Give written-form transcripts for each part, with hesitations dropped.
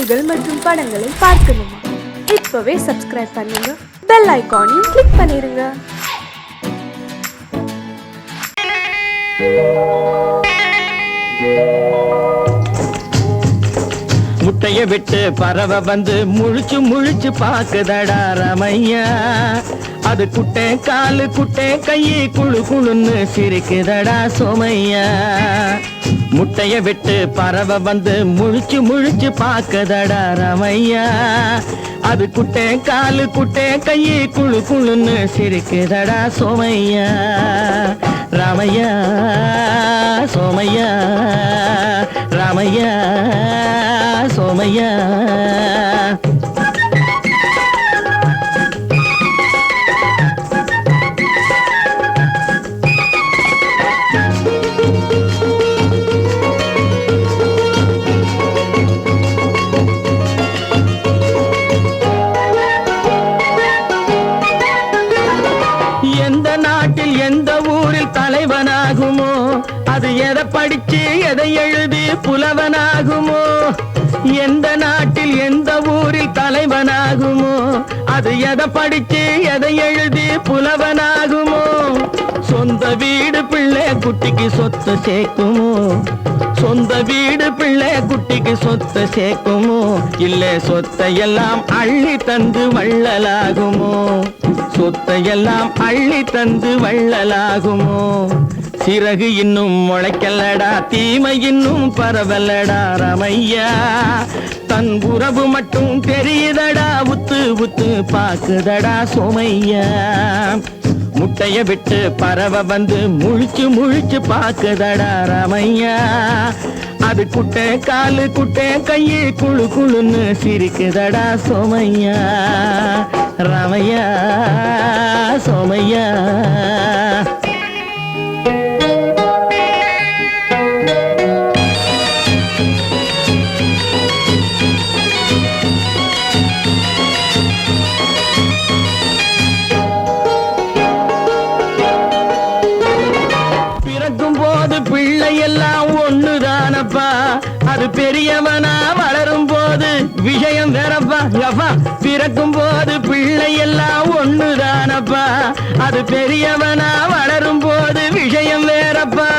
பாடல்கள் மற்றும் படங்களை பார்க்கணுமா? இப்பவே சப்ஸ்கிரைப் பண்ணுங்க, பெல் ஐகானையும் கிளிக் பண்ணிருங்க. முட்டைய விட்டு பறவை வந்து முழிச்சு முழிச்சு பாக்குதடா ரமையா. அது குட்டை காலு குட்டை கையை குழு குழுன்னு சிரிக்குதடா சோமையா. முட்டைய விட்டு பறவை வந்து முழிச்சு முழிச்சு பாக்குதடா ரமையா. அது குட்டை காலு குட்டை கையை குழு குழுன்னு சிரிக்குதடா சோமையா. ராமையா சோமையா, ராமையா சோமையா. எந்த நாட்டில் எந்த ஊரில் தலைவனாகுமோ, அது எதை படிச்சு எதை எழுதி புலவனாகுமோ. எந்த நாட்டில் எந்த ஊரில் தலைவனாகுமோ, அது எதை படிச்சு எதை எழுதி புலவனாகுமோ. சொந்த வீடு பிள்ளை குட்டிக்கு சொத்து சேர்க்குமோ, சொந்த வீடு பிள்ளை குட்டிக்கு சொத்து சேர்க்குமோ. இல்ல சொத்தையெல்லாம் அள்ளி தந்து வள்ளலாகுமோ, சொத்தையெல்லாம் அள்ளி தந்து வள்ளலாகுமோ. சிறகு இன்னும் முளைக்கல்லடா, தீமை இன்னும் பரவலடா ரமையா. தன் உறவு மட்டும் தெரியுதடா, உத்து உத்து பாக்குதடா சோமையா. முட்டைய விட்டு பறவை வந்து முழிச்சு முழிச்சு பாக்குதடா ரமையா. அது குட்டை காலு குட்டை கையை குழு குழுன்னு சிரிக்குதடா சோமையா. ரமையா சோமையா. பிறக்கும் போது பிள்ளை எல்லாம் ஒண்ணுதானப்பா, அது பெரியவனா வளரும் போது விஷயம் வேறப்பா. பிறக்கும் போது பிள்ளை எல்லாம் ஒண்ணுதானப்பா, அது பெரியவனா வளரும் போது விஷயம் வேறப்பா.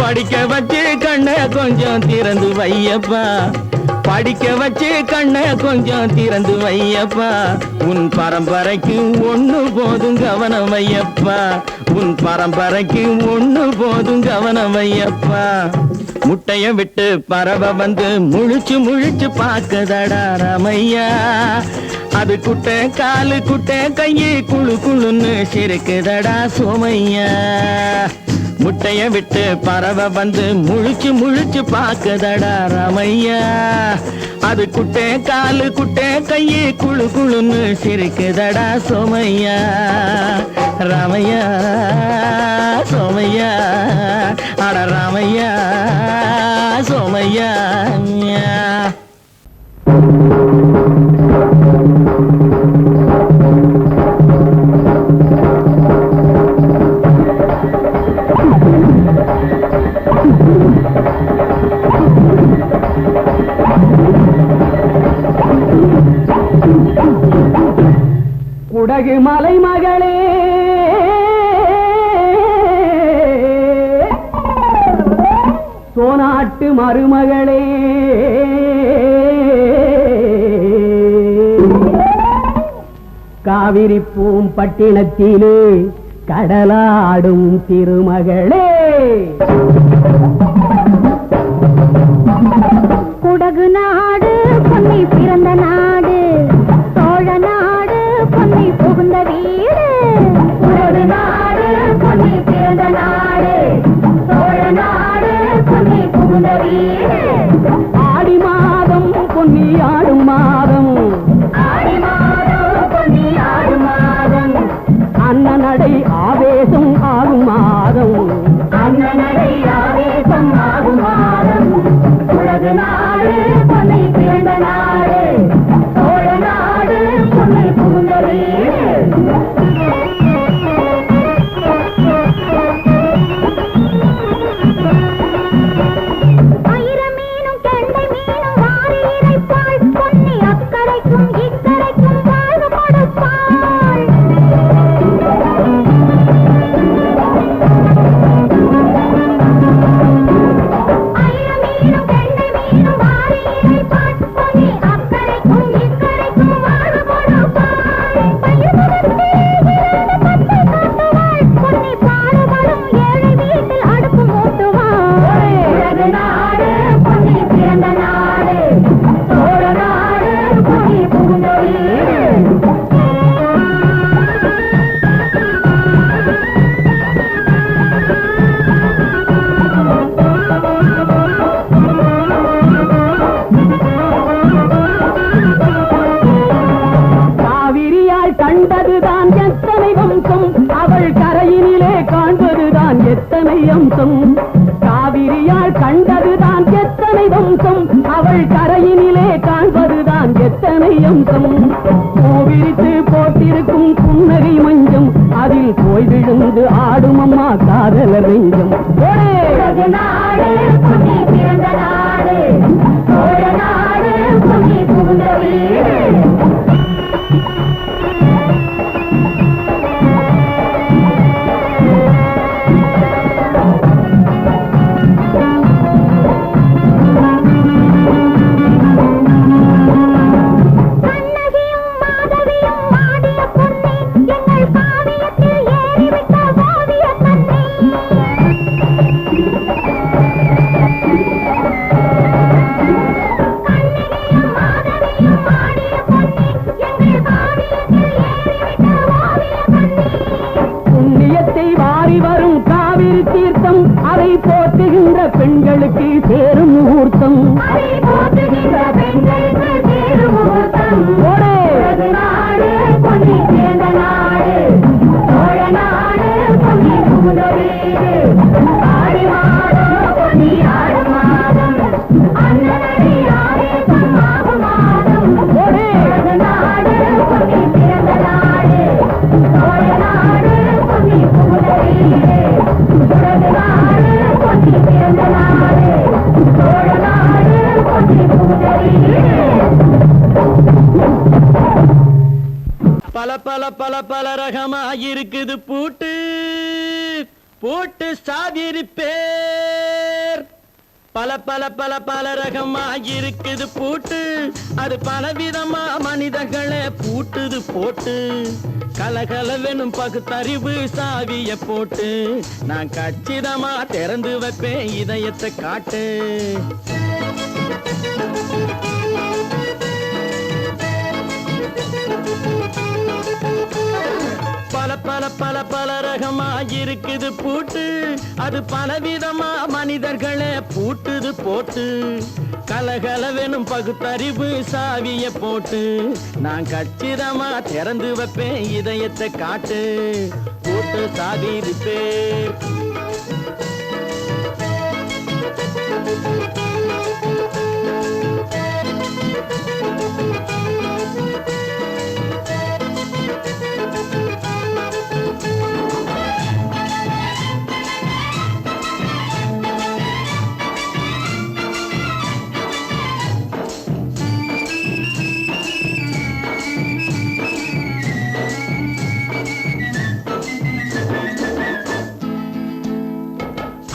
படிக்க வச்சு கண்ணை கொஞ்சம் திறந்து வையப்பா, படிக்க வச்சு கண்ணை கொஞ்சம் திறந்து வையப்பா. உன் பரம்பரைக்கு ஒண்ணு போதும் கவனம் வையப்பா, உன் பரம்பரைக்கு ஒண்ணு போதும் கவனம் வையப்பா. முட்டைய விட்டு பறவை வந்து முழிச்சு முழிச்சு பாக்குதடா ரமையா. அது குட்டை காலு குட்டை கையை குழு குழுன்னு சிரிக்குதடா சோமையா. முட்டைய விட்டு பறவை வந்து முழிச்சு முழிச்சு பாக்குதடா ரமையா. அது குட்டை காலு குட்டை கையை குழு குழுன்னு சிரிக்குதடா சோமையா. ராமையா சோமையா, அட ராமையா சோமையா. குடகு மலை மகளே, சோனாட்டு மருமகளே, காவிரி பூம்பட்டினத்திலே கடலாடும் திருமகளே. குடகு நாடு பொன்னி பிறந்த நாடு, சோழ நாடு பொன்னி புகுந்த வீடு. குடகு நாடு பொன்னி பிறந்த நாடு, சோழ நாடு பொன்னி புகுந்த வீடு. ஆடி மாதம் பொன்னி ஆடும் மாதம், ஆடி மாதம் பொன்னி ஆடும் மாதம். அண்ணனடை ஆவேசம் ஆகும் மாதம், அண்ணனடை ஆவேசம் ஆகும் மாதம். குடகு நாடு பொன்னி பிறந்த நாடு, சோழ நாடு பொன்னி புகுந்த வீடு. ஆயிரம் மீனும் கெண்டை மீனும் வாரி இறைப்பாள் எத்தனை அம்சம் பூவிரித்து போட்டிருக்கும் புன்னகை மஞ்சம் அதில் போய் விழுந்து ஆடும் அம்மா காதலர் நெஞ்சம் உலகு நாடு பொன்னி பிறந்த நாடு சோழ நாடு பொன்னி புகுந்த வீடு போற்றுகின்ற பெண்களுக்கு சேரும் முகூர்த்தம் உலகு நாடு பொன்னி பிறந்த நாடு சோழ நாடு பொன்னி புகுந்த வீடு ஆடி மாதம் பொன்னி ஆடு மாதம் அண்ணனடி ஆவேசம் ஆகும் மாதம் உலகு நாடு பொன்னி பிறந்த நாடு சோழ நாடு பொன்னி புகுந்த வீடு உலகு நாடு பொன்னி பிறந்த நாடு சோழ நாடு பொன்னி புகுந்த வீடு பல பல பல பல ரகமா இருக்குது பூட்டு பூட்டு சாவிரி பேர் பல பல பல பல ரகமா இருக்குது பூட்டு அது பலவிதமா மனிதர்களை பூட்டுது போட்டு கலகலவெனும் பகுத்தறிவு சாவிய போட்டு நான் கச்சிதமா திறந்து வைப்பேன் இதயத்தை காட்டு பல பல பல பல ரகமா இருக்குது பூட்டு அது பலவிதமா மனிதர்களை பூட்டுது போட்டு கலகலவெனும் பகுத்தறிவு சாவிய போட்டு நான் கச்சிதமா திறந்து வைப்பேன் இதயத்தை காட்டு பூட்டு சாவி பேர்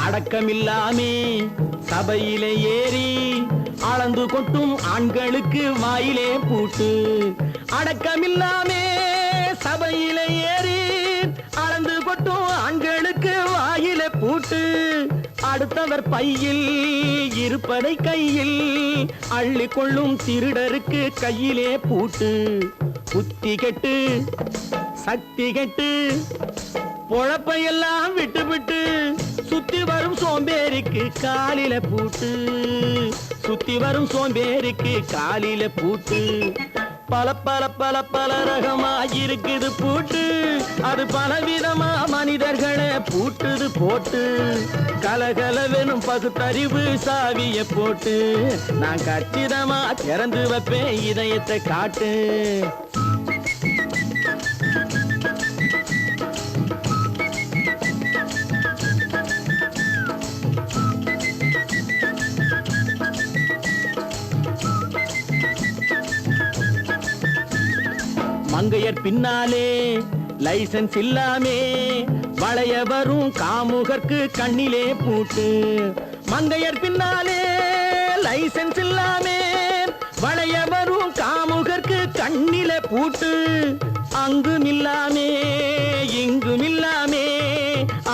அடக்கமில்லாமே சபையிலே ஏறி அளந்து கொட்டும் ஆண்களுக்கு வாயிலே பூட்டு அடக்கமில்லாமே சபையிலே ஏறி அளந்து கொட்டும் ஆண்களுக்கு வாயிலே பூட்டு அடுத்தவர் பையில் இருப்பதை கையில் அள்ளி கொள்ளும் திருடருக்கு கையிலே பூட்டு புத்தி கெட்டு சக்தி கெட்டு பொழப்பையெல்லாம் விட்டு விட்டு சுத்தி வரும் சோம்பேறிக்கு காலில பூட்டு சுத்தி வரும் சோம்பேறிக்கு காலில பூட்டு பல பல பல பல ரகமா இருக்குது பூட்டு அது பலவிதமா மனிதர்களை பூட்டுது போட்டு கலகலவெனும் பகுத்தறிவு சாவிய போட்டு நான் கச்சிதமா திறந்து வைப்பேன் இதயத்தை காட்டு மங்கையர் பின்னாலே லைசன்ஸ் இல்லாமே வளைய வரும் காமுகர்க்கு கண்ணிலே பூட்டு மங்கையர் பின்னாலே லைசன்ஸ் இல்லாமே வளைய வரும் காமுகர்க்கு கண்ணிலே பூட்டு அங்கும் இல்லாமே இங்கும் இல்லாமே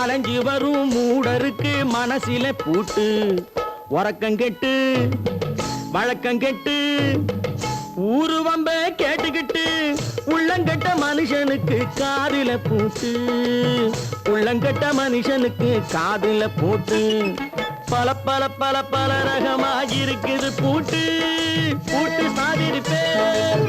அலைஞ்சு வரும் மூடருக்கு மனசில பூட்டு உறக்கங்கெட்டு வழக்கங்கெட்டு ஊரு வம்ப கேட்டுக்கிட்டு உள்ளங்கட்ட மனுஷனுக்கு காதில பூட்டு உள்ளங்கட்ட மனுஷனுக்கு காதில பூட்டு பல பல பல பல ரகமா இருக்குது பூட்டு பூட்டு சாதிரி பேர்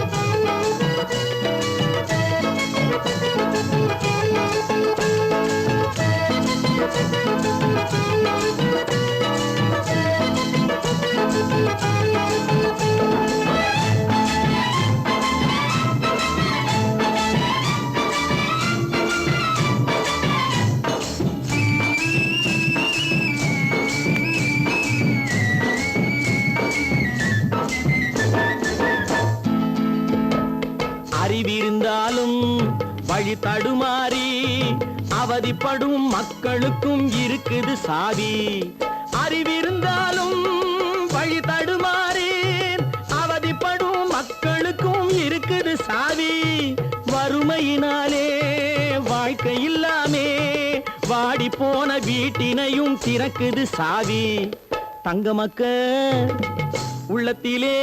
வழி தடுமாறி அவதிப்படும் மக்களுக்கும் இருக்குது சாவி. அறிவிருந்தாலும் வழி தடுமாறி அவதிப்படும் மக்களுக்கும் இருக்குது சாவி. வறுமையினாலே வாழ்க்கை இல்லாமே வாடி போன வீட்டினையும் திறக்குது சாவி. தங்க மக்க உள்ளத்திலே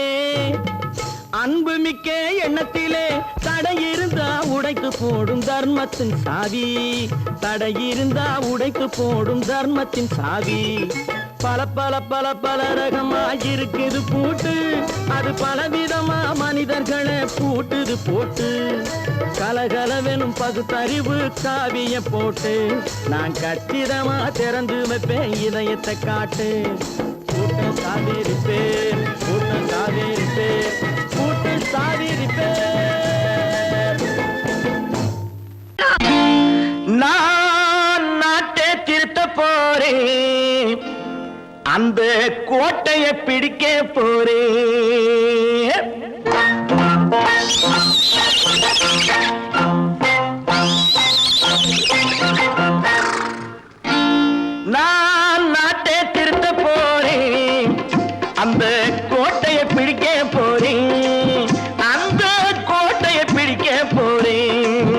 அன்பு மிக்க எண்ணத்திலே தடை இருந்தா உடைத்து போடும் தர்மத்தின் சாவி. தடை இருந்தா உடைத்து போடும் தர்மத்தின் சாவி. பல பல பல பல ரகமா இருக்குது பூட்டு, அது பலவிதமா மனிதர்களை பூட்டுது போட்டு. கலகலவெனும் பகுத்தறிவு காவிய போட்டு நான் கச்சிதமா திறந்து வைப்பேன் இதயத்தை காட்டு. கூட்டம் சாவேரி பேர், கூட்டம் சாவேரி பேர், கூட்டம் சாவேரி பேர். நான் நாட்டை திருத்த போறேன், அந்த கோட்டையை பிடிக்க போறேன். நான் நாட்டை திருத்த போறேன், அந்த கோட்டையை பிடிக்க போறேன், அந்த கோட்டையை பிடிக்க போறேன்.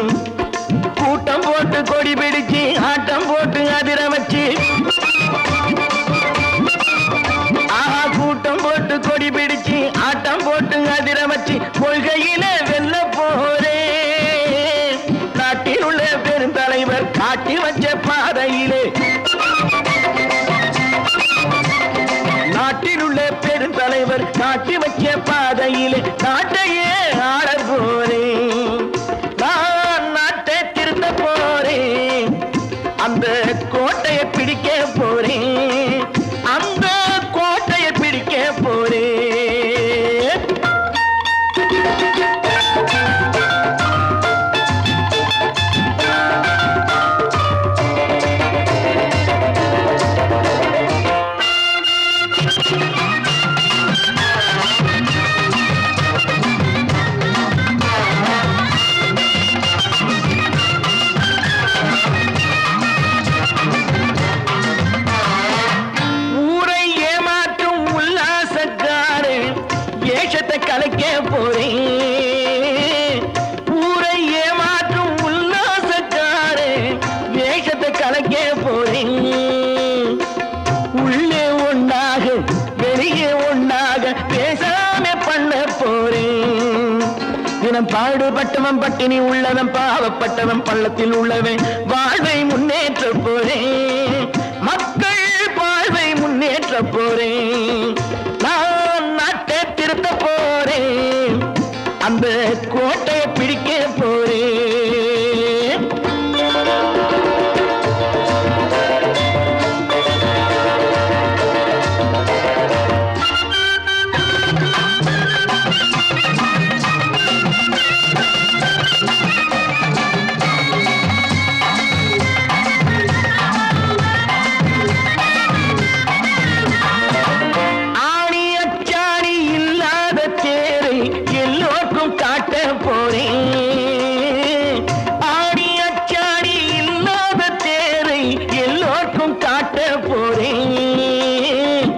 கூட்டம் போட்டு கொடி பிடிச்சு ஆட்டம் போட்டு அதிர வச்சு, கூட்டம் போட்டு கொடி பிடிச்சு ஆட்டம் போட்டு அதிர வச்சு கொள்கையில வெல்ல போறேன். நாட்டில் உள்ள பெருந்தலைவர் காட்டி வச்ச பாதையிலே, நாட்டில் உள்ள பெருந்தலைவர் காட்டி வச்ச பாதையிலே நாட்டையே ஆள போறேன். நான் நாட்டை திருத்த போறேன், அந்த கோட்டையை பிடிக்க போறேன், அந்த கோட்டையை பிடிக்க போறேன். ஊரை ஏமாற்றும் உல்லாசக்காரு ஏஷத்தை கலைக்க போறேன். ஊரை ஏமாற்றும் உல்லாசக்காரு வேஷத்தை கலைக்க போறேன். உள்ளே ஒண்ணாக வெளியே ஒண்ணாக பேசாம பண்ண போறேன். தினம் பாடுபட்டவன் பட்டினி உள்ளவன் பாவப்பட்டவன் பள்ளத்தில் உள்ளவன் வாழ்வை முன்னேற்ற போறேன். மக்கள் வாழ்வை முன்னேற்ற போறேன். நான் நாட்டை திருத்த போறேன், அந்த கோட்டையை பிடிக்க போறேன். ஆணி அச்சாணி இல்லாத தேரை எல்லோருக்கும் காட்ட போறேன். ஆணி அச்சாணி இல்லாத தேரை எல்லோருக்கும் காட்ட போறேன்.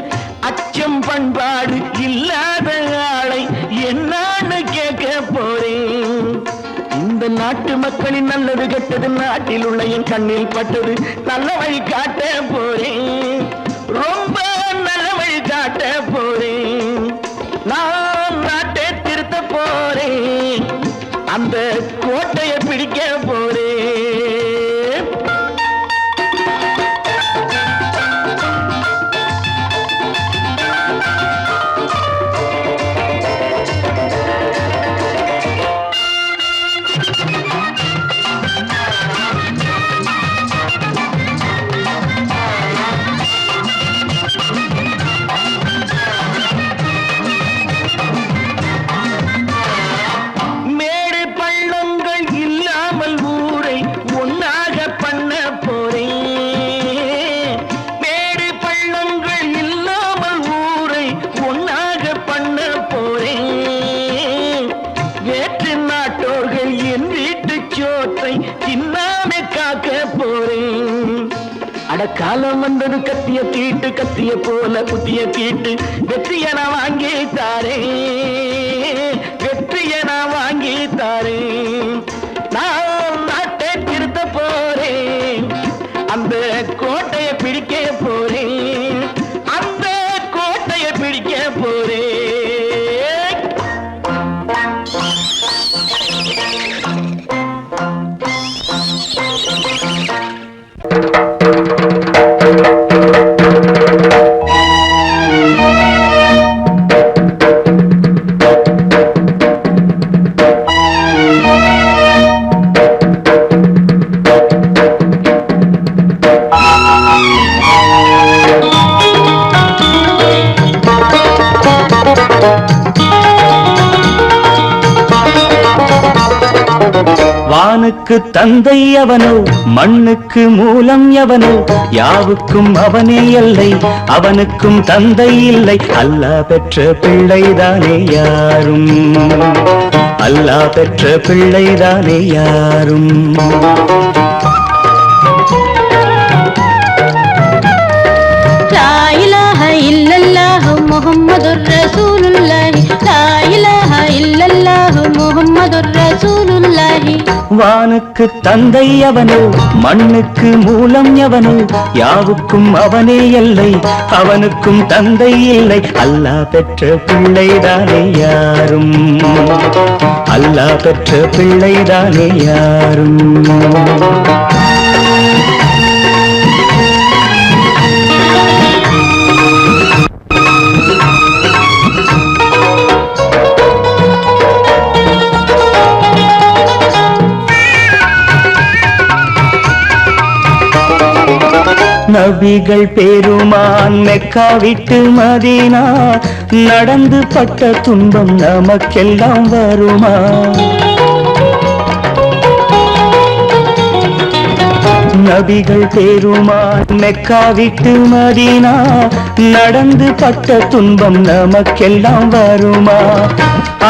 அச்சம் பண்பாடு இல்லாத ஆளை என்னான்னு கேட்க போறேன். இந்த நாட்டு மக்களின் நல்லது கெட்டது நாட்டில் உள்ள என் கண்ணில் பட்டது நல்ல வழி காட்ட போறேன். ரொம்ப நல்ல வழி காட்ட போறேன். நான் நாட்டை திருத்த போறேன், அந்த கோட்டையை பிடிக்க போறேன். மேடு பள்ளங்கள் இல்லாமல் ஊர் காலம் வந்தது கத்திய தீட்டு கத்திய போல புத்திய தீட்டு வெற்றிய நான் வாங்கி தாரேன் வெற்றிய நான் வாங்கி தாரேன் நான் நாட்டை திருத்த போறேன் அந்த கோட்டையை பிடிக்க போறேன் அந்த கோட்டையை பிடிக்க போறேன் வானுக்கு தந்தை அவனோ மண்ணுக்கு மூலம் எவனோ யாவுக்கும் அவனே எல்லை அவனுக்கும் தந்தை இல்லை அல்லாஹ் பெற்ற பிள்ளைதானே யாரும் அல்லாஹ் பெற்ற பிள்ளைதானே யாரும் லா இலாஹ இல்லல்லாஹ் முஹம்மதுர் ரசூலுல்லாஹ் லா இலாஹ இல்லல்லாஹ் முஹம்மதுர் ரசூலுல்லாஹ் வானுக்கு தந்தை அவனோ மண்ணுக்கு மூலம் எவனோ யாவுக்கும் அவனே எல்லை அவனுக்கும் தந்தை இல்லை அல்லாஹ் பெற்ற பிள்ளைதானே யாரும் அல்லாஹ் பெற்ற பிள்ளைதானே யாரும் நபிகள் பெருமான் மெக்கா விட்டு மதீனா நடந்து பட்ட துன்பம் நமக்கெல்லாம் வருமா நபிகள் பெருமான் மெக்கா விட்டு மதீனா நடந்து பட்ட துன்பம் நமக்கெல்லாம் வருமா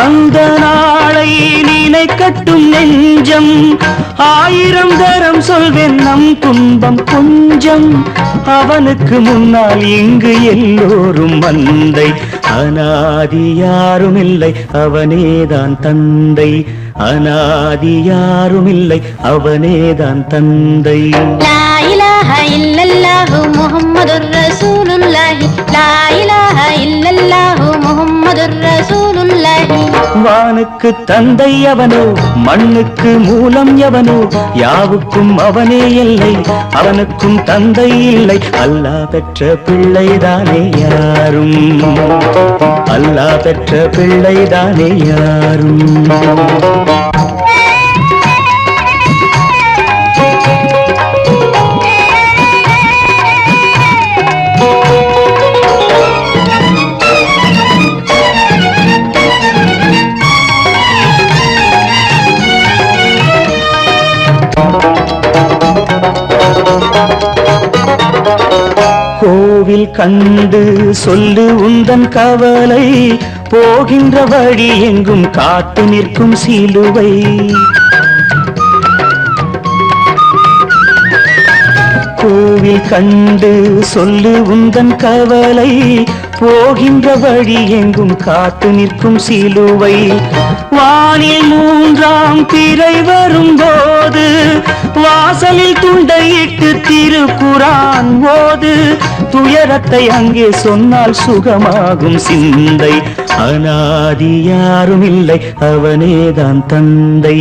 அந்த நாளை நினைக்கட்டும் நெஞ்சம் ஆயிரம் தரம் சொல்வேன் நம் துன்பம் கொஞ்சம் அவனுக்கு முன்னால் இங்கு எல்லோரும் மந்தை அனாதி யாரும் இல்லை அவனேதான் தந்தை அனாதி யாரும் இல்லை அவனேதான் தந்தை லா இலாஹ இல்லல்லாஹு முஹம்மதுர் ரசூலுல்லாஹி லா இலாஹ இல்லல்லாஹு முஹம்மதுர் ரசூலுல்லாஹி வானுக்கு தந்தை அவனோ மண்ணுக்கு மூலம் எவனோ யாவுக்கும் அவனே இல்லை அவனுக்கும் தந்தை இல்லை அல்லாஹ் பெற்ற பிள்ளைதானே யாரும் அல்லாஹ் பெற்ற பிள்ளைதானே யாரும் கோவில் கண்டு சொல்லு உந்தன் கவலை போகின்ற வழி எங்கும் காத்து நிற்கும் சிலுவை கோவில் கண்டு சொல்லு உந்தன் கவலை போகின்ற வழி எங்கும் காத்து நிற்கும் சிலுவை வானில் மூன்றாம் பிறை வரும்போது வாசலில் துண்டையிட்டு திருக்குரான் ஓது துயரத்தை அங்கே சொன்னால் சுகமாகும் சிந்தை அனாதி யாரும் இல்லை அவனேதான் தந்தை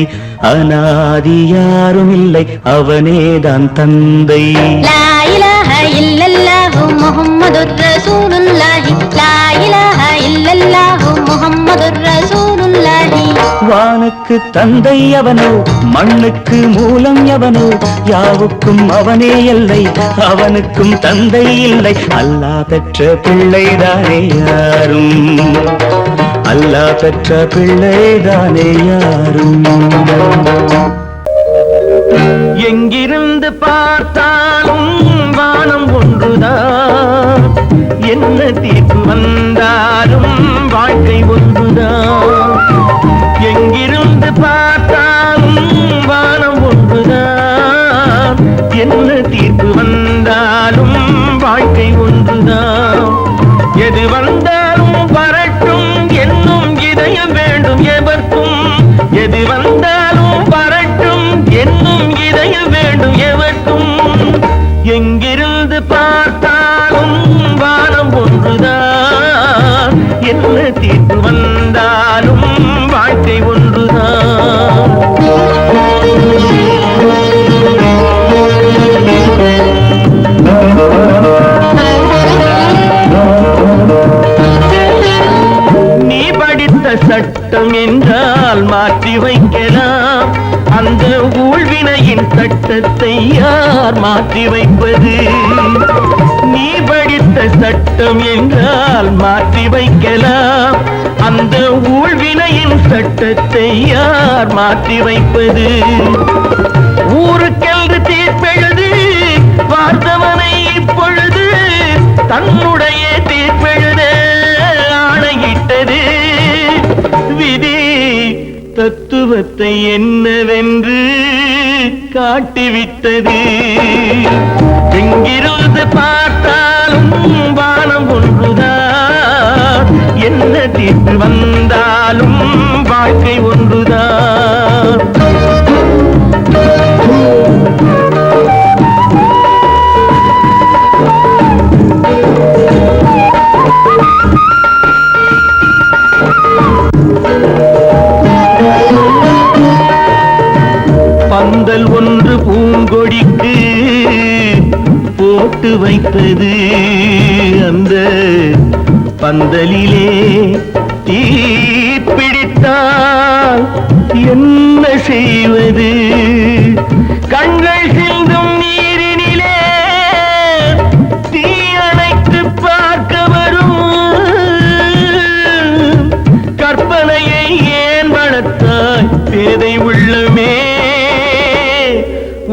அனாதி யாரும் இல்லை அவனேதான் தந்தை லா இலாஹ இல்லல்லாஹு முஹம்மதுர் ரசூலுல்லாஹி லா இலாஹ இல்லல்லாஹு முஹம்மதுர் ரசூலுல்லாஹி வானுக்கு தந்தை அவனோ மண்ணுக்கு மூலம் எவனோ யாவுக்கும் அவனே இல்லை அவனுக்கும் தந்தை இல்லை அல்லாஹ் பெற்ற பிள்ளைதானே யாரும் அல்லாஹ் பெற்ற பிள்ளைதானே யாரும் எங்கிருந்து பார்த்தாலும் வானம் ஒன்றுதான் என்ன தீர்ப்பு வந்தாலும் வாழ்க்கை ஒன்றுதான் எங்கிருந்து பார்த்தாலும் வானம் ஒன்றுதான் என்ன தீர்ப்பு வந்தாலும் சட்டம் என்றால் மாற்றி வைக்கலாம். அந்த ஊழ்வினையின் சட்டத்தை யார் மாற்றி வைப்பது? நீ படித்த சட்டம் என்றால் மாற்றி வைக்கலாம். அந்த ஊழ்வினையின் சட்டத்தை யார் மாற்றி வைப்பது? ஊருக்கென்று தீர்ப்பெழுது பார்த்தவனை இப்பொழுது தன்னுடைய தீர்ப்பெழுத ஆணையிட்டது விதி. தத்துவத்தை என்னவென்று காட்டிவிட்டது. எங்கிருந்து பார்த்தாலும் வானம் ஒன்றுதான், என்ன தீர்ப்பு வந்தாலும் வாழ்க்கை ஒன்றுதான். பந்தல் ஒன்று பூங்கொடிக்கு போட்டு வைத்தது. அந்த பந்தலிலே தீ பிடித்தால் என்ன செய்வது? கண்கள் சிந்தும் நீரினிலே தீ அணைத்து பார்க்க வரும் கற்பனையை ஏன் வளர்த்தாய் பேதை உள்ளமே?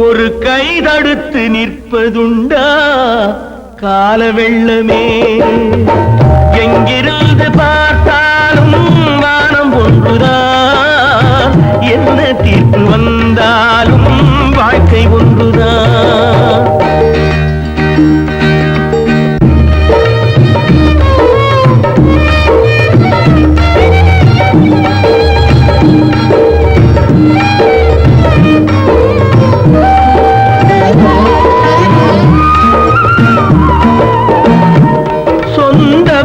ஒரு கை தடுத்து நிற்பதுண்டா கால வெள்ளமே? எங்கிருந்து பார்த்தாலும் வானம் ஒன்றுதான், என்ன தீர்ப்பு வந்தாலும் வாழ்க்கை ஒன்றுதான்.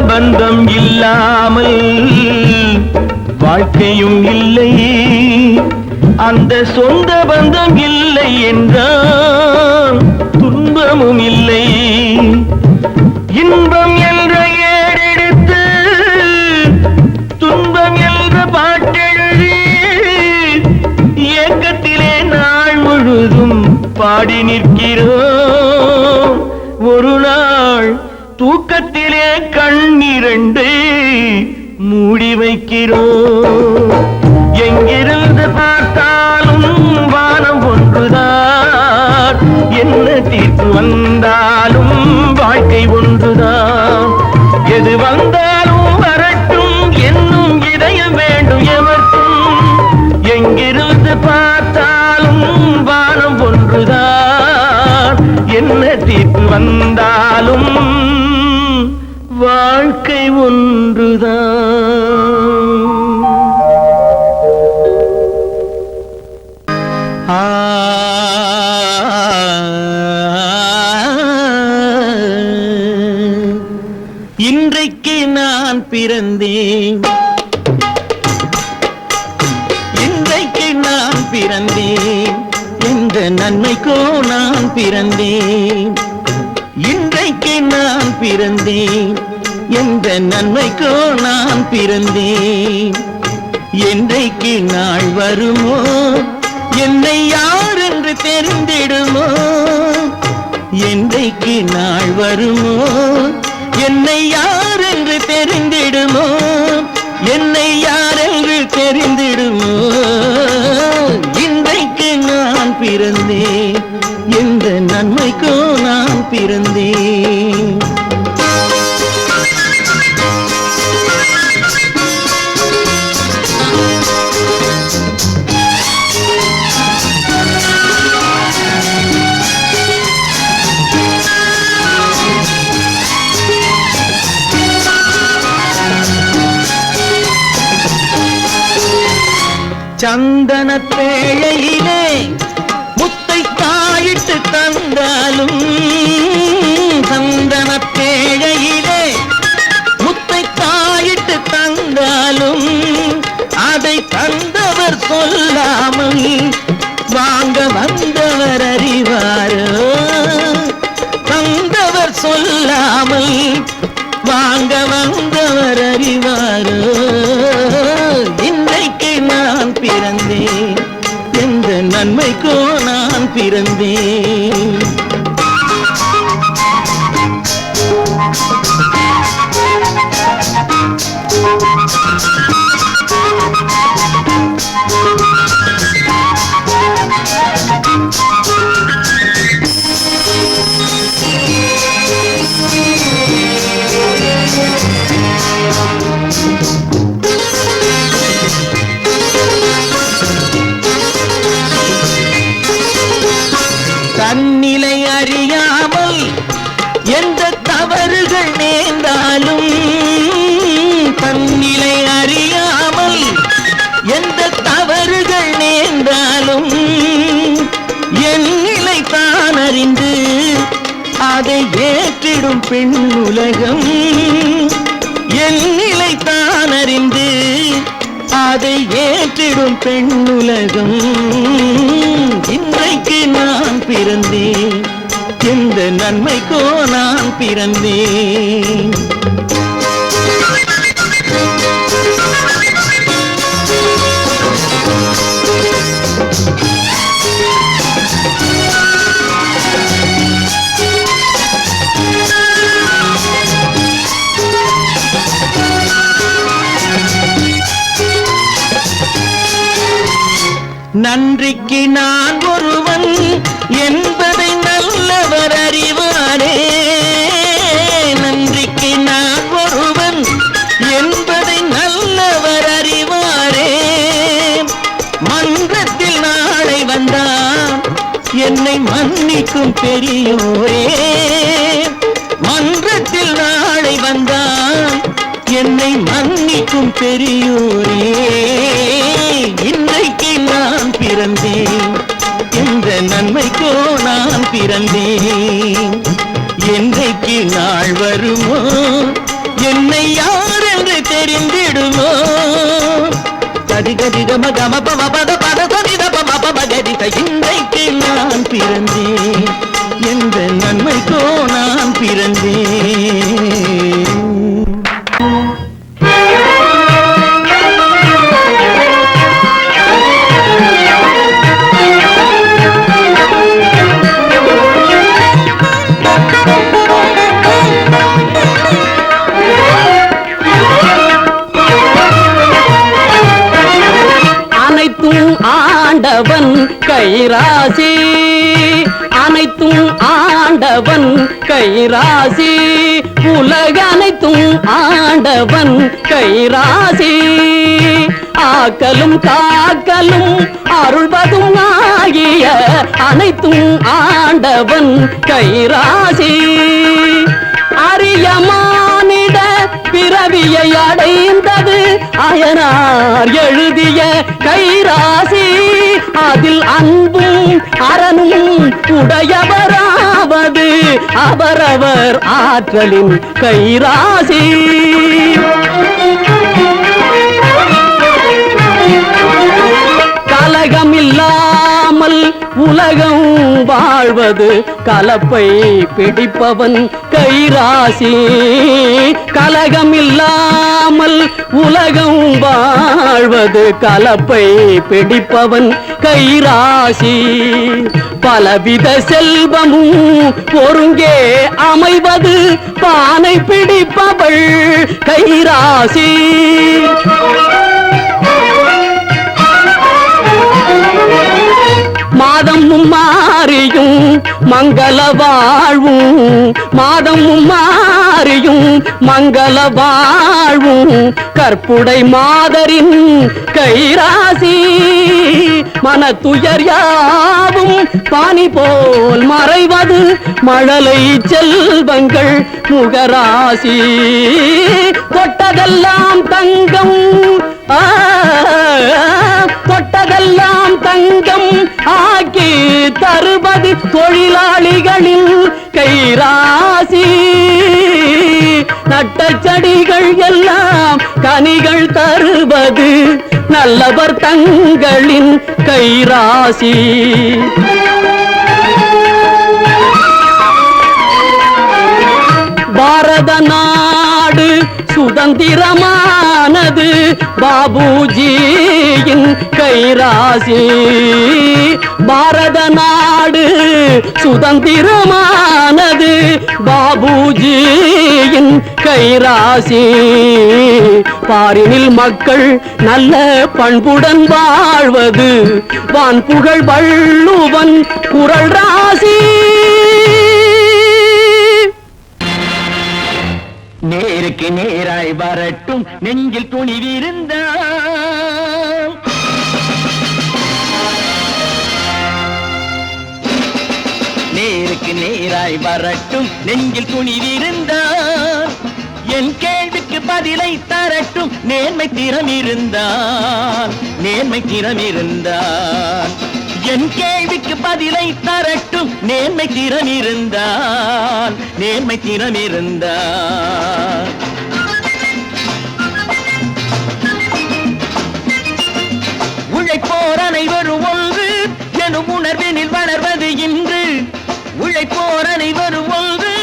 பந்தம் இல்லாமல் வாழ்க்கையும் இல்லை. அந்த சொந்த பந்தம் இல்லை என்றால் துன்பமும் இல்லை. இன்பம் என்ற ஏறெடுத்து துன்பம் என்ற பாட்டெழுதி ஏக்கத்திலே நாள் முழுதும் பாடி நிற்கிறோம். ஒரு நாள் தூக்கத்திலே கண்ணிரண்டு மூடி வைக்கிறோம். எங்கிருந்து பார்த்தாலும் வானம் ஒன்றுதான், என்ன தீர்ப்பு வந்தாலும் வாழ்க்கை ஒன்றுதான். எது வந்தாலும் வரட்டும் என்னும் இதயம் வேண்டும் எவர்க்கும். எங்கிருந்து பார்த்தாலும் வானம் ஒன்றுதான், என்ன தீர்ப்பு வந்தாலும் வாழ்க்கை ஒன்றுதான். இன்றைக்கு நான் பிறந்தேன், இன்றைக்கு நான் பிறந்தேன், இந்த நன்மைக்கோ நான் பிறந்தேன். இன்றைக்கு நான் பிறந்தேன், எந்த நன்மைக்கோ நான் பிறந்தேன். என்றைக்கு நாள் வருமோ என்னை யார் என்று தெரிந்திடுமோ? என்றைக்கு நாள் வருமோ என்னை யார் என்று தெரிந்திடுமோ? என்னை யார் என்று தெரிந்திடுமோ? இன்றைக்கு நான் பிறந்தேன், எந்த நன்மைக்கோ நான் பிறந்தேன். சந்தன பேழையிலே முத்தை காயிட்டு தந்தாலும், சந்தன பேழையிலே முத்தை காயிட்டு தந்தாலும், அதை தந்தவர் சொல்லாமல் வாங்க வந்தவர் அறிவாரோ? தந்தவர் சொல்லாமல் வாங்க வந்தவர் அறிவாரோ? இந்த பிறந்தேன். தன்னிலை அறியாமல் எந்த தவறுகள் நேர்ந்தாலும், தன்னிலை அறியாமல் எந்த தவறுகள் நேர்ந்தாலும், என் நிலை தான் அறிந்து அதை ஏற்றிடும் பெண் உலகம். என் நிலை தான் அறிந்து அதை ஏற்றிடும் பெண் உலகம். இன்றைக்கு நான் பிறந்தேன், எந்த நன்மைக்கோ நான் பிறந்தேன். நன்றிக்கு நான் ஒருவன் என்பதை நல்லவர் அறிவாரே. நன்றிக்கு நான் ஒருவன் என்பதை நல்லவர் அறிவாரே. மன்றத்தில் நாளை வந்தான் என்னை மன்னிக்கும் பெரியோரே. மன்றத்தில் நாளை வந்தான் என்னை மன்னிக்கும் பெரியோரே. இன்றைக்கு நான் பிறந்தேன், எந்த நன்மைக்கோ நான் பிறந்தேன். என்றைக்கு நாள் வருமோ என்னை யார் என்று தெரிந்திடுமோ. கதிகதி கம கம பம பத பத சதித பம பம கதித. இன்றைக்கு நான் பிறந்தேன், எந்த நன்மைக்கோ நான் பிறந்தேன். ஆண்டவன் கைராசி, அனைத்தும் ஆண்டவன் கைராசி. உலக அனைத்தும் ஆண்டவன் கைராசி. ஆக்கலும் காக்கலும் அருள்வதும் ஆகிய அனைத்தும் ஆண்டவன் கைராசி. அரிய மானிட பிறவியை அடைந்தது அயனார் எழுதிய கைராசி. அதில் அன்பும் அரணும் உடையவராவது அவரவர் ஆற்றலின் கைராசி. கலகமில்லாமல் உலகம் வாழ்வது கலப்பை பிடிப்பவன் கைராசி. கலகமில்லாமல் உலகம் வாழ்வது கலப்பை பிடிப்பவன் கைராசி. பலவித செல்வமும் ஒருங்கே அமைவது பானை பிடிப்பவள் கைராசி. மாதமும் மாறியும் மங்கள வாழ்வும், மாதமும் மாறியும் மங்கள வாழ்வும் கற்புடை மாதரின் கைராசி. மனத்துயர் யாவும் பானி போல் மறைவது மழலை செல்வங்கள் முகராசி. தொட்டதெல்லாம் தங்கம், தொட்டதெல்லாம் தங்கம் ஆக்கி தருவது தொழிலாளிகளின் கைராசி. நட்ட செடிகள் எல்லாம் கனிகள் தருவது நல்லவர் தங்களின் கைராசி. பாரத நாடு சுதந்திரமானது பாபுஜியின் கைராசி. பாரத நாடு சுதந்திரமானது பாபுஜியின் கைராசி. பாரினில் மக்கள் நல்ல பண்புடன் வாழ்வது வான்புகழ் வள்ளுவன் குரல் ராசி. நேருக்கு நேராய் வரட்டும் நெஞ்சில் துணிவிருந்தால், நேருக்கு நேராய் வரட்டும் நெஞ்சில் துணிவிருந்தால், என் கேள்விக்கு பதிலை தரட்டும் நேர்மை திறம் இருந்தால், நேர்மை திறம் இருந்தால். என் கேள்விக்கு பதிலை தரட்டும் நேர்மை திறம் இருந்தால், நேர்மை திறம் இருந்தால். உழைப்போர் அனைவரும் ஒன்று எனும் உணர்வினில் வளர்வது இன்று, உழைப்போர் அனைவரும் ஒன்று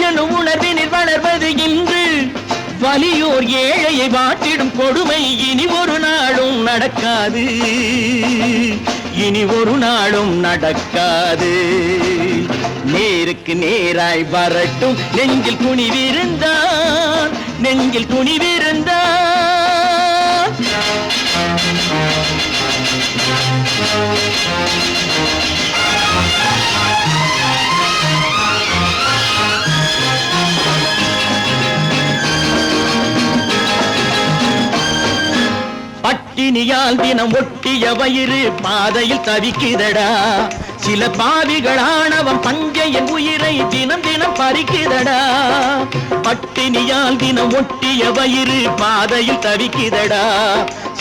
எனும் உணர்வினில் வளர்வது இன்று. வலியோர் ஏழையை வாட்டிடும் கொடுமை இனி ஒரு நாளும் நடக்காது, இனி ஒரு நாளும் நடக்காது. நேருக்கு நேராய் வரட்டும் நெஞ்சில் துணிவிருந்தால், நெஞ்சில் துணிவிருந்தால். பட்டினியால் தினம் ஒட்டிய வயிறு பாதையில் தவிக்குதடா, சில பாவிகளானவன் பஞ்சையின் உயிரை தினம் தினம் பறிக்குதடா. பட்டினியால் தினம் ஒட்டிய வயிறு பாதையில் தவிக்குதடா,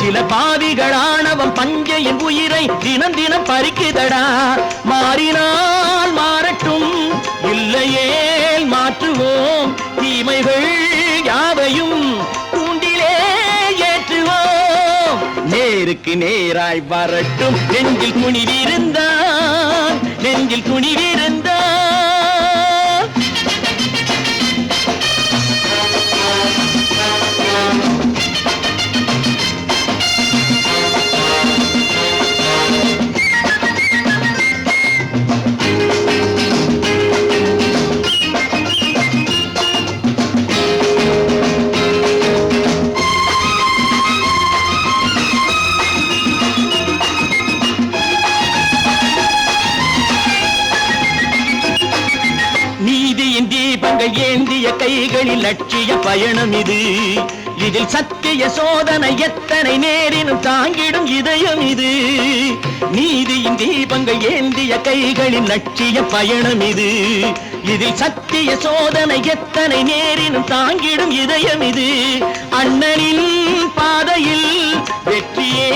சில பாவிகளானவன் பஞ்சையின் உயிரை தினம் தினம் பறிக்குதடா. மாறினால் மாறட்டும் இல்லையே மாற்றுவோம், தீமைகள் யாவையும் கூண்டிலே ஏற்றுவோம். நேருக்கு நேராய் வரட்டும் நெஞ்சில் துணிவிருந்தால், நெஞ்சில் துணிவிருந்தால். ஏந்திய கைகளில் லட்சிய பயணம் இது, இதில் சத்திய சோதனை எத்தனை நேரினும் தாங்கிடும் இதயம் இது. நீதியின் தீபங்கள் ஏந்திய கைகளில் லட்சிய பயணம் இது, இதில் சத்திய சோதனை எத்தனை நேரினும் தாங்கிடும் இதயம் இது. அண்ணனின் பாதையில் வெற்றியே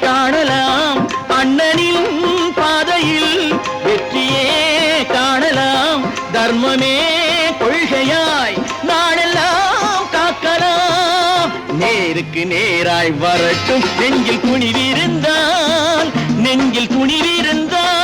காணலாம், அண்ணனின் பாதையில் வெற்றியே காணலாம். தர்மமே கொள்கையாய் நாடெல்லாம் காக்கலாம். நேருக்கு நேராய் வரட்டும் நெஞ்சில் துணிவிருந்தால், நெஞ்சில் துணிவிருந்தால்.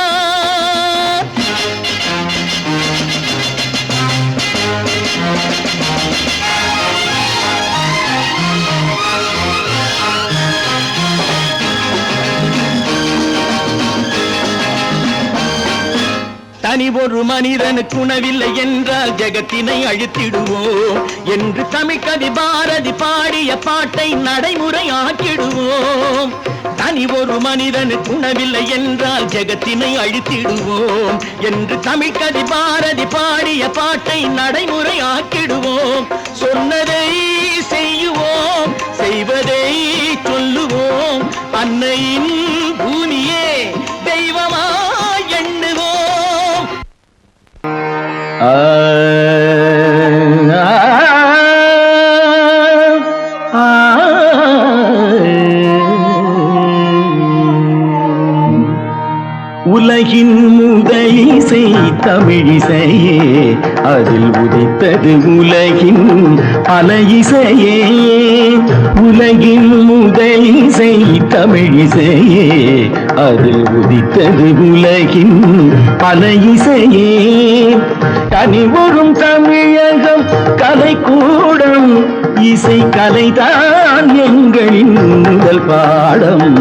தனி ஒரு மனிதனுக்கு உணவில்லை என்றால் ஜெகத்தினை அழித்திடுவோம் என்று தமிழ்கவி பாரதி பாடிய பாட்டை நடைமுறையாக்கிடுவோம். தனி ஒரு மனிதனுக்கு உணவில்லை என்றால் ஜெகத்தினை அழித்திடுவோம் என்று தமிழ்கவி பாரதி பாடிய பாட்டை நடைமுறையாக்கிடுவோம். சொன்னதை செய்யுவோம், செய்வதை சொல்லுவோம், அன்னையின் பூமியே தெய்வமா எண்ணுவோம். உலகின் முதலிசை தமிழிசையே, அதில் உதித்தது உலகின் பல இசையே. உலகின் முதலிசை தமிழிசையே, அதில் உதித்தது உலகின் பல இசையே. கனிவரும் தமிழகம் கலைக்கூடம் இசை கலைதான் எங்களின் முதல் பாடம்,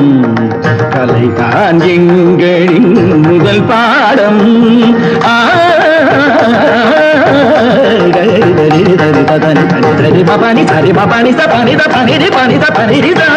கலைதான் எங்களின் முதல் பாடம். பபானி சரி பபானி சபானி தபானி பானி தபானி ரிதா.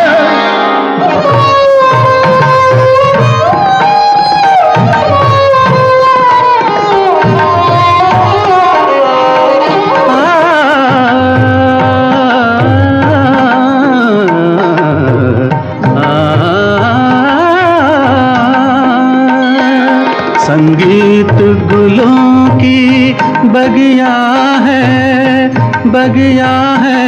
संगीत गुलों की बगिया है, बगिया है,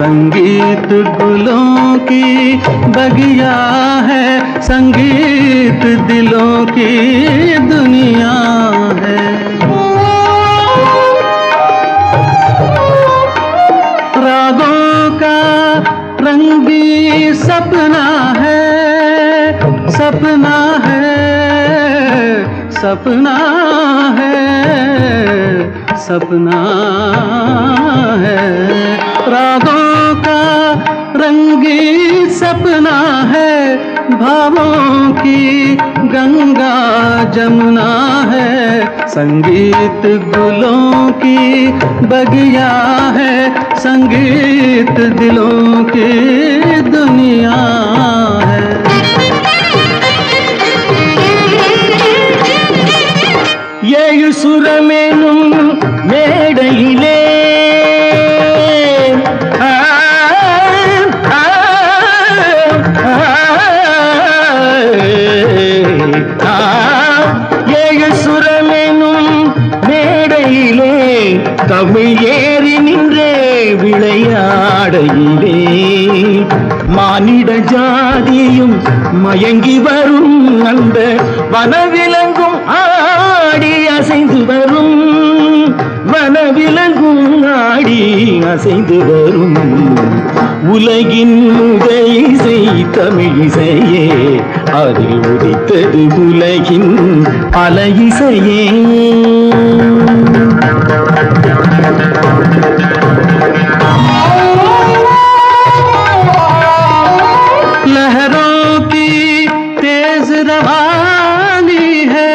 संगीत गुलों की बगिया है, संगीत दिलों की दुनिया है. रागों का रंगी सपना है, सपना है, सपना है, सपना है. रागों का रंगी सपना है, भावों की गंगा जमुना है. संगीत गुलों की बगिया है, संगीत दिलों की दुनिया है. ஏழு சுரமேனும் மேடையிலே ஏழு சுரமேனும் மேடையிலே தமிழ் ஏறி நின்றே விளையாடையிலே மானிட ஜாதியும் மயங்கி வரும் அந்த வனவிலங்கும் ஆடி அசைந்து வரும், வனவிலங்கும் ஆடி அசைந்து வரும். உலகின் முதல் இசை தமிழ் இசையே, அதில் உதித்தது உலகின் பல இசையே. लहरों की तेज रवानी है,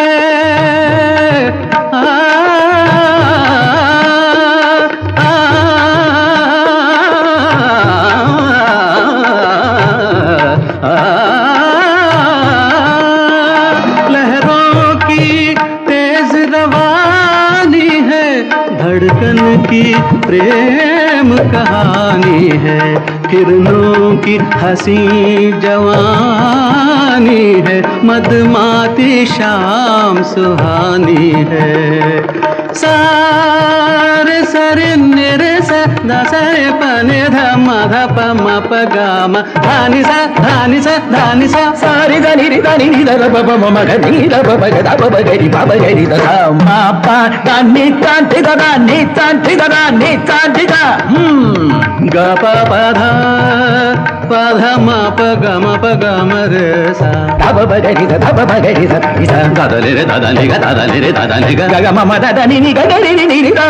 लहरों की तेज रवानी है, धड़कन की प्रेम कहानी है. किरणों की हंसी जवानी है, मदमाती शाम सुहानी है. सारे सरे निरे सा दसरे पने धम धप म प ग म धानी सा धानी सा धानी सा सारी धनी रि धनी नि ध प प म ग नि ध प प ग ध प प ग रि प प ग रि ध ध म प द नि ता ति द द नि ता ति द द नि ता ति द ग प प ध प ध म प ग म प ग म रे सा ध प प ग रि ध ध प प ग रि ध इ सा द द ले रे द द ले ग द द ले रे द द ले ग ग म म द द नि नि ग ग रि रि नि रि द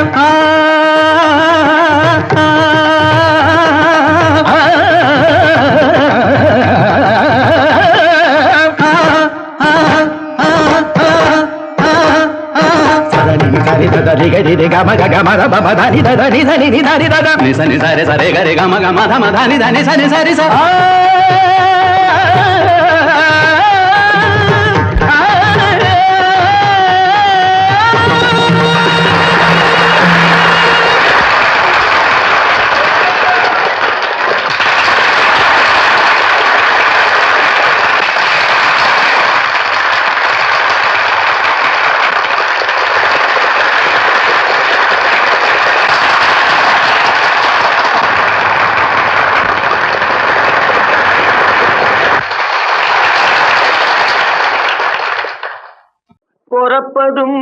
பொறப்பதும்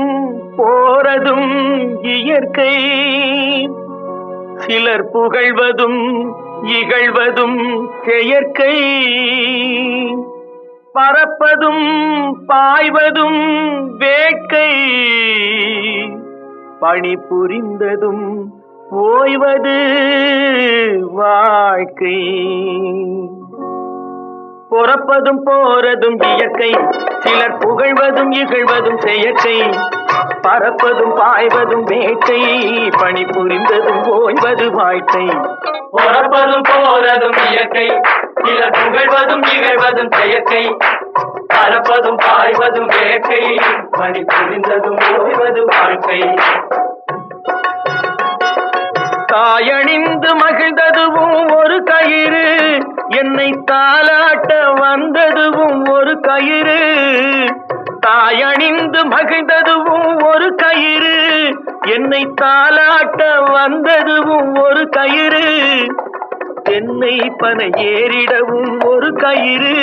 போறதும் இயற்கை, சிலர் புகழ்வதும் இகழ்வதும் செயற்கை. பறப்பதும் பாய்வதும் வேட்கை, பணி புரிந்ததும் ஓய்வது வாழ்க்கை. பொறப்பதும் போறதும் இயற்கை, சிலர் புகழ்வதும் இகழ்வதும் செயற்கை. பறப்பதும் பாய்வதும் வேட்கை, பணி புரிந்ததும் ஓய்வது வாழ்க்கை. பொறப்பதும் போறதும் இயற்கை, சிலர் புகழ்வதும் இகழ்வதும் செயற்கை. பறப்பதும் பாய்வதும் வேட்கை, பணி புரிந்ததும் ஓய்வது வாழ்க்கை. தாயணிந்து மகிழ்ந்ததுவும் ஒரு கயிறு, என்னை தாலாட்ட வந்ததுவும் ஒரு கயிறு. தாயணிந்து மகிழ்ந்ததுவும் ஒரு கயிறு, என்னை தாலாட்ட வந்ததுவும் ஒரு கயிறு. தென்னை பனை ஏறிடவும் ஒரு கயிறு,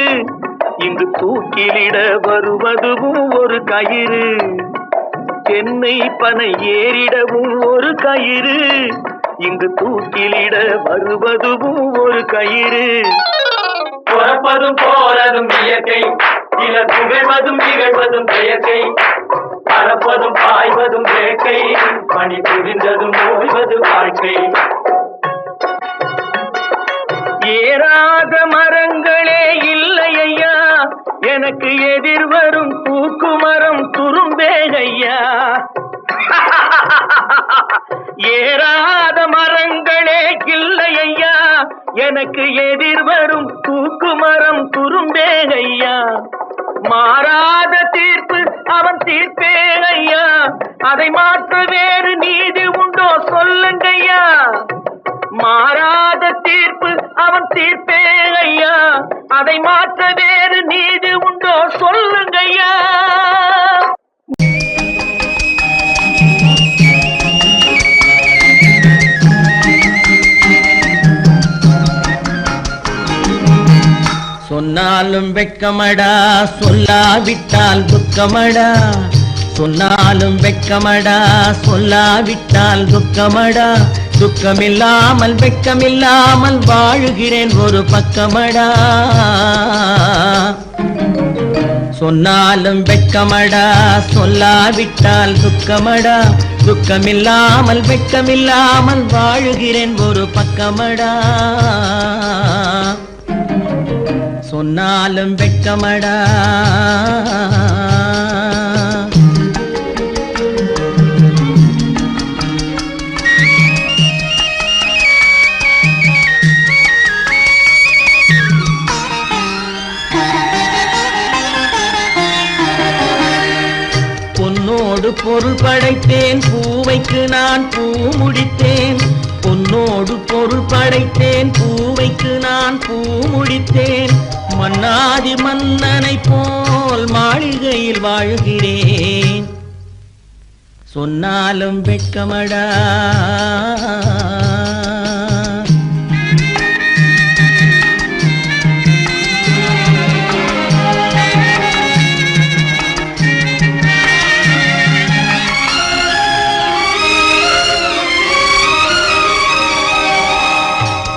இங்கு தூக்கிலிட வருவதுவும் ஒரு கயிறு. தென்னை பனை ஏறிடவும் ஒரு கயிறு, இங்கு தூக்கிலிட வருவதுவும் ஒரு கயிறு. பொறப்பதும் போறதும் இயற்கை, சிலர் புகழ்வதும் இகழ்வதும் செயற்கை. பறப்பதும் பாய்வதும் வேட்கை, பணி புரிந்ததும் ஓய்வது வாழ்க்கை. ஏறாத மரங்களே இல்லை ஐயா, எனக்கு எதிர்வரும் தூக்குமரம் துரும்பேகையா. ஏறாத மரங்களே இல்லை ஐயா, எனக்கு எதிர்வரும் தூக்குமரம் துரும்பேகையா. மாறாத தீர்ப்பு அவன் தீர்ப்பே ஐயா, அதை மாற்ற வேறு நீதி உண்டோ சொல்லுங்கய்யா. மாறாத தீர்ப்பு அவன் தீர்ப்பே ஐயா, அதை மாற்ற வேறு நீதி உண்டோ சொல்லுங்கய்யா. சொன்னாலும் வெட்கமடா, சொல்லாவிட்டால் துக்கமடா. சொன்னாலும் வெட்கமடா, சொல்லாவிட்டால் துக்கமடா. துக்கமில்லாமல் வெட்கமில்லாமல் வாழுகிறேன் ஒரு பக்கமடா. சொன்னாலும் வெட்கமடா, சொல்லாவிட்டால் துக்கமடா. துக்கமில்லாமல் வெட்கமில்லாமல் வாழுகிறேன் ஒரு பக்கமடா. சொன்னாலும் வெட்கமடா. பொன்னோடு பொருள் படைத்தேன், பூவைக்கு நான் பூ முடித்தேன். பொன்னோடு பொருள் படைத்தேன், பூவைக்கு நான் பூ முடித்தேன். மன்னாதி மன்னனை போல் மாளிகையில் வாழுகிறேன். சொன்னாலும் வெட்கமடா.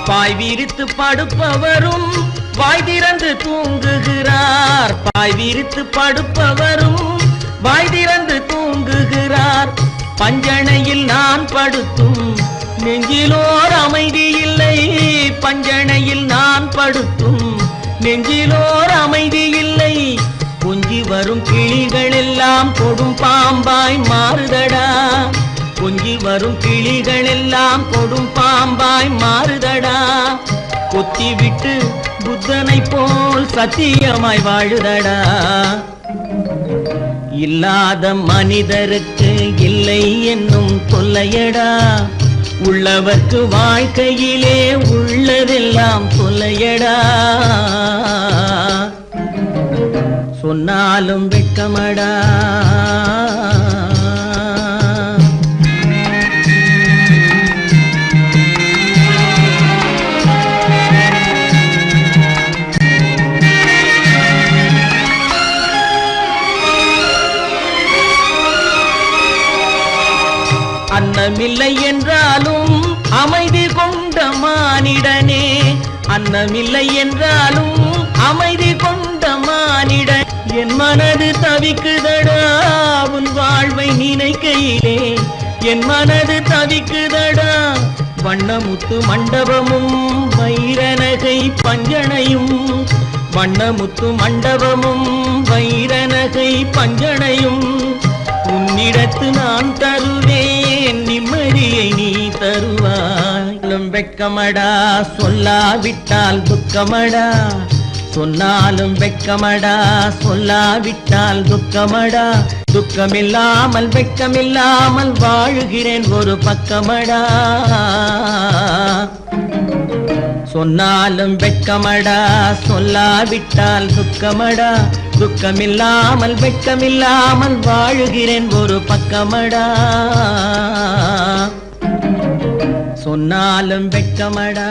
பாய் விரித்து படுப்பவரும் வாய் திறந்து தூங்குகிறார். பாய் விரித்து படுப்பவரும் வாய் திறந்து தூங்குகிறார். பஞ்சணையில் நான் படுத்தும் நெஞ்சிலோர் அமைதி இல்லை. பஞ்சணையில் நான் படுத்தும் நெஞ்சிலோர் அமைதி இல்லை. கொஞ்சி வரும் கிளிகள் எல்லாம் கொடும் பாம்பாய் மாறுதடா. கொஞ்சி வரும் கிளிகள் எல்லாம் கொடும் பாம்பாய் மாறுதடா. கொத்தி விட்டு புத்தனை போல் சத்தியமாய் வாழுதடா. இல்லாத மனிதருக்கு இல்லை என்னும் தொல்லையடா. உள்ளவர்க்கு வாழ்க்கையிலே உள்ளதெல்லாம் தொல்லையடா. சொன்னாலும் வெட்கமடா. அன்னமில்லை என்றாலும் அமைதி கொண்ட மானிடனே. அன்னமில்லை என்றாலும் அமைதி கொண்ட மானிடனே. என் மனது தவிக்குதடா உன் வாழ்வை நினைக்கையிலே என் மனது தவிக்குதடா வண்ணமுத்து மண்டபமும் வைரநகை பஞ்சனையும் வண்ணமுத்து மண்டபமும் வைரநகை பஞ்சனையும் உன்னிடத்து நான் தருவேன் நிம்மதியை நீ தருவாய் வெட்கமடா சொல்லாவிட்டால் துக்கமடா சொன்னாலும் வெட்கமடா சொல்லாவிட்டால் துக்கமடா துக்கமில்லாமல் வெட்கமில்லாமல் வாழுகிறேன் ஒரு பக்கமடா சொன்னாலும் வெட்கமடா சொல்லாவிட்டால் துக்கமடா துக்கமில்லாமல் வெட்கமில்லாமல் வாழுகிறேன் ஒரு பக்கமடா சொன்னாலும் வெட்கமடா